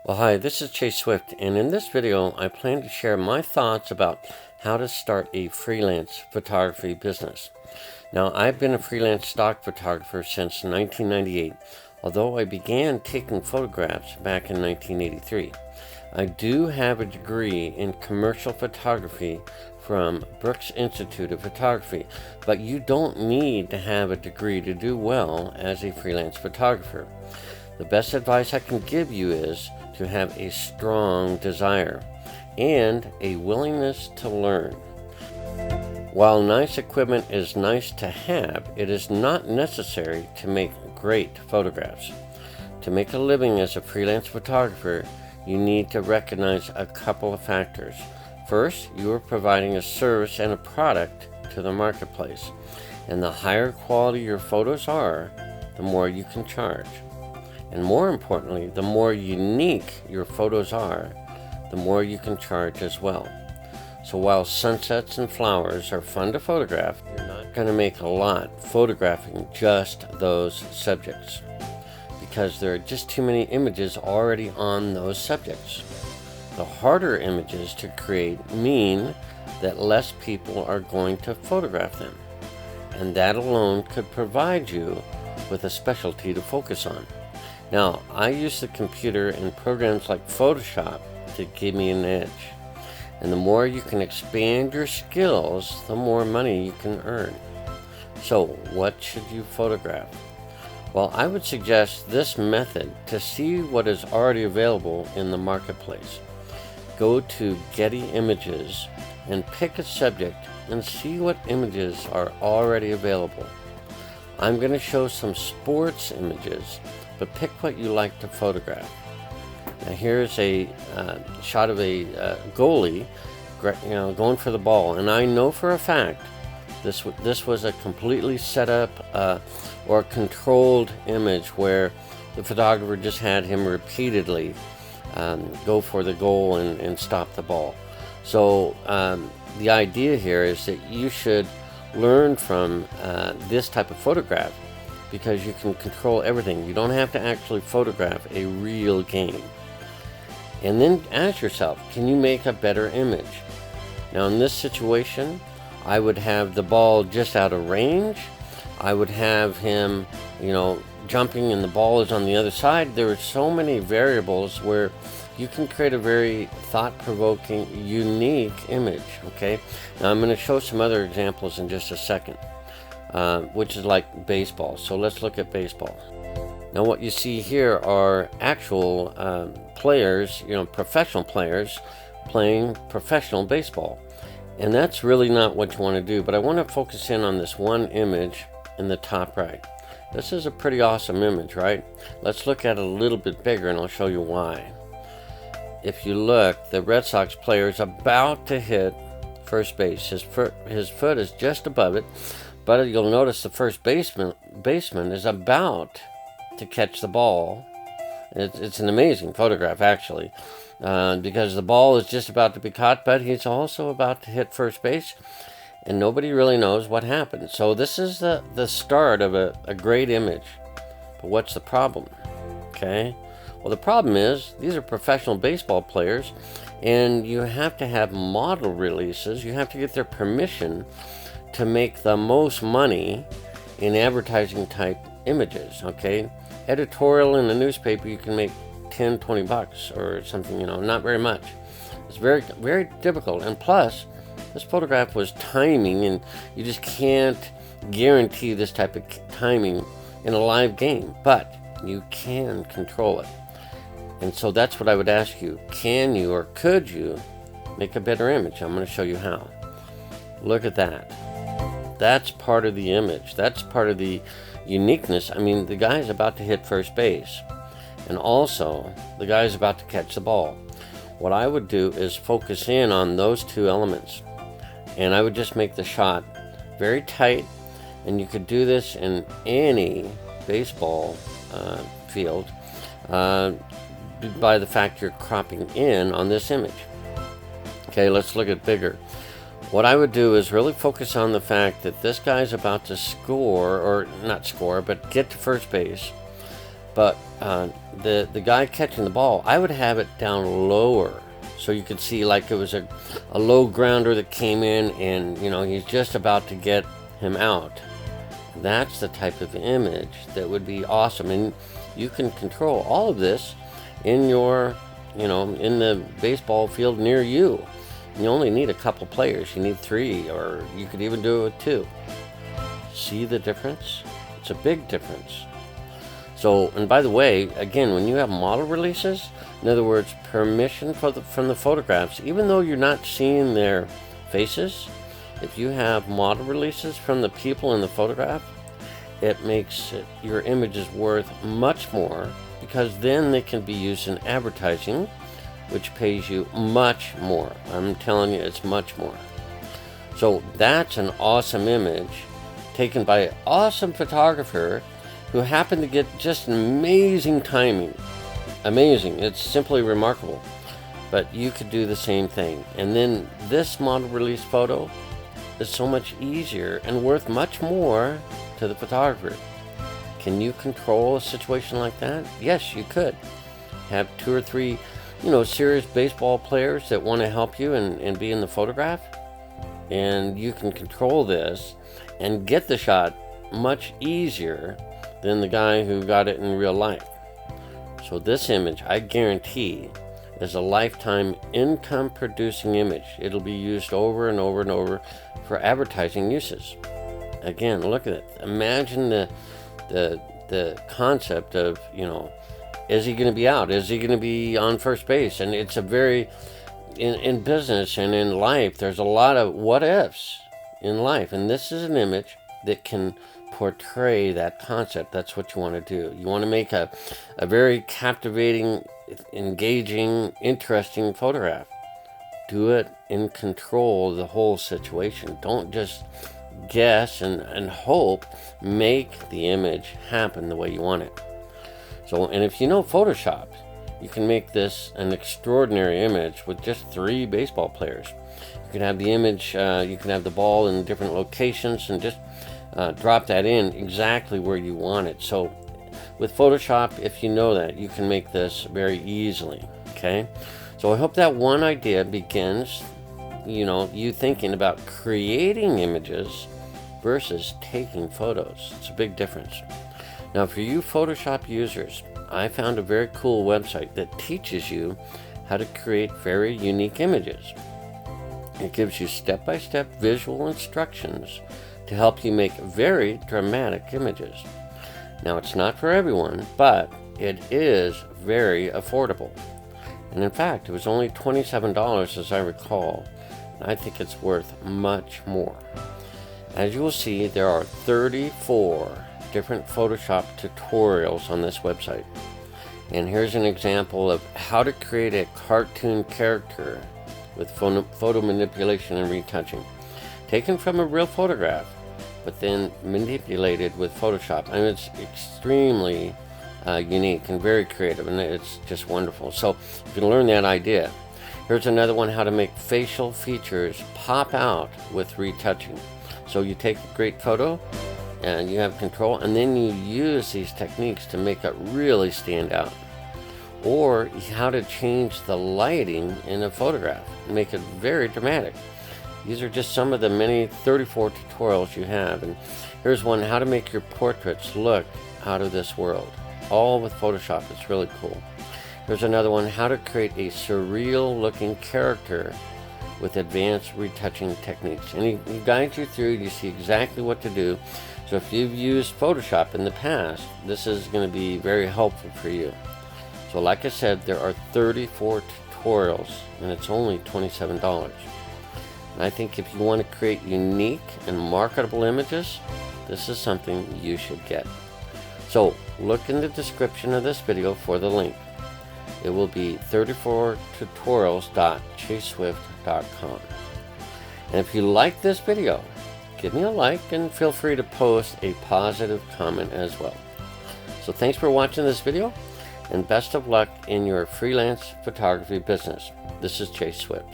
Well, hi, this is Chase Swift, and in this video, I plan to share my thoughts about how to start a freelance photography business. Now, I've been a freelance stock photographer since 1998, although I began taking photographs back in 1983. I do have a degree in commercial photography from Brooks Institute of Photography, but you don't need to have a degree to do well as a freelance photographer. The best advice I can give you is to have a strong desire and a willingness to learn. While nice equipment is nice to have, it is not necessary to make great photographs. To make a living as a freelance photographer, you need to recognize a couple of factors. First, you are providing a service and a product to the marketplace, and the higher quality your photos are, the more you can charge. And more importantly, the more unique your photos are, the more you can charge as well. So while sunsets and flowers are fun to photograph, you're not going to make a lot photographing just those subjects, because there are just too many images already on those subjects. The harder images to create mean that less people are going to photograph them, and that alone could provide you with a specialty to focus on. Now, I use the computer and programs like Photoshop to give me an edge. And the more you can expand your skills, the more money you can earn. So, what should you photograph? Well, I would suggest this method to see what is already available in the marketplace. Go to Getty Images and pick a subject and see what images are already available. I'm going to show some sports images, but pick what you like to photograph. Now here's a shot of a goalie, going for the ball, and I know for a fact this was a completely set up or controlled image where the photographer just had him repeatedly go for the goal and stop the ball. So the idea here is that you should learn from this type of photograph, because you can control everything. You don't have to actually photograph a real game. And then ask yourself, can you make a better image? Now in this situation, I would have the ball just out of range. I would have him, jumping and the ball is on the other side. There are so many variables where you can create a very thought-provoking, unique image, okay? Now I'm going to show some other examples in just a second, which is like baseball. So let's look at baseball. Now what you see here are actual players, professional players playing professional baseball. And that's really not what you want to do, but I want to focus in on this one image in the top right. This is a pretty awesome image, right? Let's look at it a little bit bigger and I'll show you why. If you look, the Red Sox player is about to hit first base. His foot is just above it, but you'll notice the first baseman is about to catch the ball. It's an amazing photograph, actually, because the ball is just about to be caught, but he's also about to hit first base, and nobody really knows what happened. So this is the start of a great image. But what's the problem? Okay. Well, the problem is these are professional baseball players, and you have to have model releases. You have to get their permission to make the most money in advertising type images, okay? Editorial in the newspaper, you can make 10, 20 bucks or something, not very much. It's very, very difficult. And plus, this photograph was timing, and you just can't guarantee this type of timing in a live game, but you can control it. And so that's what I would ask you. Can you or could you make a better image? I'm going to show you how. Look at that. That's part of the image. That's part of the uniqueness. I mean, the guy's about to hit first base, and also the guy's about to catch the ball. What I would do is focus in on those two elements, and I would just make the shot very tight. And you could do this in any baseball field by the fact you're cropping in on this image. Okay, let's look at bigger. What I would do is really focus on the fact that this guy's about to score, or not score, but get to first base. But the guy catching the ball, I would have it down lower so you could see like it was a low grounder that came in, and he's just about to get him out. That's the type of image that would be awesome, and you can control all of this in your in the baseball field near you. You only need a couple players. You need 3, or you could even do it with 2. See the difference? It's a big difference. So, and by the way, again, when you have model releases, in other words, permission from the photographs, even though you're not seeing their faces, if you have model releases from the people in the photograph, it makes your images worth much more, because then they can be used in advertising, which pays you much more. I'm telling you, it's much more. So that's an awesome image taken by an awesome photographer who happened to get just amazing timing. Amazing. It's simply remarkable. But you could do the same thing. And then this model release photo is so much easier and worth much more to the photographer. Can you control a situation like that? Yes, you could. Have 2 or 3, serious baseball players that want to help you and be in the photograph. And you can control this and get the shot much easier than the guy who got it in real life. So this image, I guarantee, is a lifetime income producing image. It'll be used over and over and over for advertising uses. Again, look at it. Imagine the concept of, is he going to be out? Is he going to be on first base? And it's a very, in business and in life, there's a lot of what ifs in life. And this is an image that can portray that concept. That's what you want to do. You want to make a very captivating, engaging, interesting photograph. Do it in control of the whole situation. Don't just guess and hope. Make the image happen the way you want it. So, and if you know Photoshop, you can make this an extraordinary image with just 3 baseball players. You can have the image, you can have the ball in different locations, and just drop that in exactly where you want it. So with Photoshop, if you know that, you can make this very easily. Okay, so I hope that one idea begins you thinking about creating images versus taking photos. It's a big difference. Now, for you Photoshop users, I found a very cool website that teaches you how to create very unique images. It gives you step-by-step visual instructions to help you make very dramatic images. Now, it's not for everyone, but it is very affordable. And in fact, it was only $27 as I recall. And I think it's worth much more. As you will see, there are 34 different Photoshop tutorials on this website. And here's an example of how to create a cartoon character with photo manipulation and retouching. Taken from a real photograph, but then manipulated with Photoshop. And it's extremely unique and very creative, and it's just wonderful. So you can learn that idea. Here's another one, how to make facial features pop out with retouching. So you take a great photo and you have control, and then you use these techniques to make it really stand out. Or how to change the lighting in a photograph and make it very dramatic. These are just some of the many 34 tutorials you have. And here's one, how to make your portraits look out of this world. All with Photoshop. It's really cool. Here's another one, how to create a surreal looking character with advanced retouching techniques. And he guides you through, you see exactly what to do. So if you've used Photoshop in the past, this is going to be very helpful for you. So like I said, there are 34 tutorials and it's only $27. And I think if you want to create unique and marketable images, this is something you should get. So look in the description of this video for the link. It will be 34tutorials.chaseswift.com. And if you like this video, give me a like and feel free to post a positive comment as well. So thanks for watching this video, and best of luck in your freelance photography business. This is Chase Swift.